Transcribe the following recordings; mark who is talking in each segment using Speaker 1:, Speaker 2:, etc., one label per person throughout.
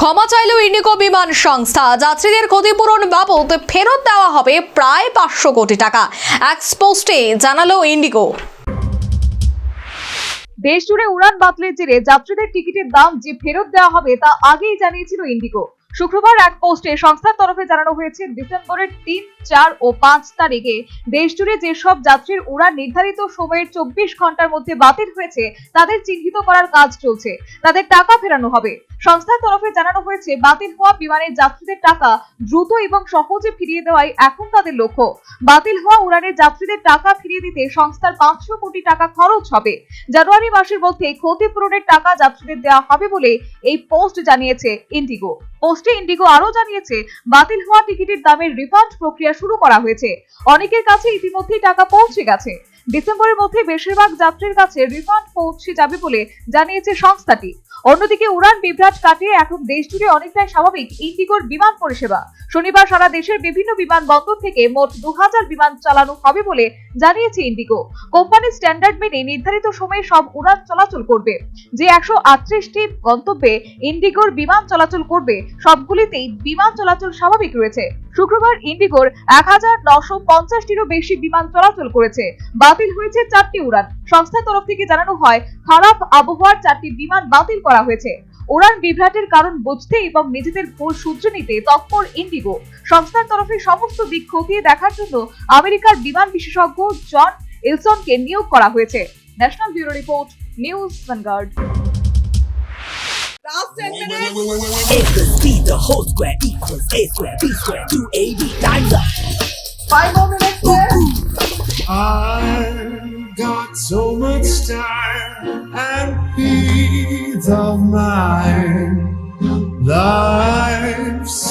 Speaker 1: ক্ষমা চাইল ইন্ডিগো বিমান সংস্থা। যাত্রীদের ক্ষতিপূরণ বাবদ ফেরত দেওয়া হবে প্রায় 500 কোটি টাকা। এক্স পোস্টে জানালো ইন্ডিগো।
Speaker 2: দেশ জুড়ে উড়ান বাতিলের জেরে যাত্রীদের টিকিটের দাম যে ফেরত দেওয়া হবে তা আগেই জানিয়েছিল ইন্ডিগো। শুক্রবার এক পোস্টে সংস্থার তরফে জানানো হয়েছে, ডিসেম্বরের 3, 4 ও 5 তারিখে দেশ জুড়ে যেসব যাত্রীর উড়ান নির্ধারিত সময়ের 24 ঘন্টার মধ্যে বাতিল হয়েছে তাদের চিহ্নিত করার কাজ চলছে। তাদের টাকা ফেরানো হবে। সংস্থার তরফে জানানো হয়েছে, বাতিল হওয়া বিমানের যাত্রীদের টাকা দ্রুত এবং সহজে ফিরিয়ে দেওয়াই এখন তাদের লক্ষ্য। বাতিল হওয়া উড়ানের যাত্রীদের টাকা ফিরিয়ে দিতে সংস্থার 500 কোটি টাকা খরচ হবে। জানুয়ারি মাসের মধ্যে ক্ষতিপূরণের টাকা যাত্রীদের দেওয়া হবে বলে এই পোস্ট জানিয়েছে ইন্ডিগো। পোস্টে ইন্ডিগো আরো জানিয়েছে, বাতিল হওয়া টিকিটের দামের রিফান্ড প্রক্রিয়া শুরু করা হয়েছে। অনেকের কাছে ইতিমধ্যেই টাকা পৌঁছে গেছে। ডিসেম্বরের মধ্যে বেশিরভাগ যাত্রীর কাছে রিফান্ড পৌঁছে যাবে বলে জানিয়েছে সংস্থাটি। অন্যদিকে উড়ান বিভ্রাট কাটিয়ে এখন দেশ জুড়ে অনেকটাই স্বাভাবিক ইন্ডিগোর বিমান পরিষেবা। শনিবার সারা দেশের বিভিন্ন বিমানবন্দর থেকে মোট 2000 বিমান চালানো হবে বলে জানিয়েছে ইন্ডিগো। কোম্পানির স্ট্যান্ডার্ড মেনে নির্ধারিত সময়ে সব উড়ান চলাচল করবে। যে 138টি গন্তব্যে ইন্ডিগোর বিমান চলাচল করবে সবগুলিতেই বিমান চলাচল স্বাভাবিক রয়েছে। শুক্রবার ইন্ডিগোর 1950টিরও বেশি বিমান চলাচল করেছে। বাতিল হয়েছে 4টি উড়ান। সংস্থার তরফ থেকে জানানো হয়, খারাপ আবহাওয়ার 4টি বিমান বাতিল করা হয়েছে। উড়ান বিভ্রাটের কারণ বুঝতে এবং নিজেদের ভুল শুধরে নিতে তৎপর ইন্ডিগো। সংস্থার তরফে সমস্ত দিক খতিয়ে দেখার জন্য আমেরিকার বিমান বিশেষজ্ঞ জন ইলসনকে নিয়োগ করা হয়েছে। National bureau report, news vanguard.
Speaker 3: Last 10 minutes.
Speaker 4: A plus B, the whole square equals A square, B square, 2AB, times up.
Speaker 3: 5 more minutes left.
Speaker 5: I've got so much time and peace of mind. Life's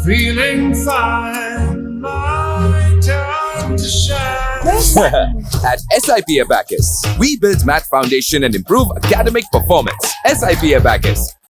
Speaker 5: feeling fine. My time to shine.
Speaker 6: At SIP Abacus, we build math foundation and improve academic performance. SIP Abacus,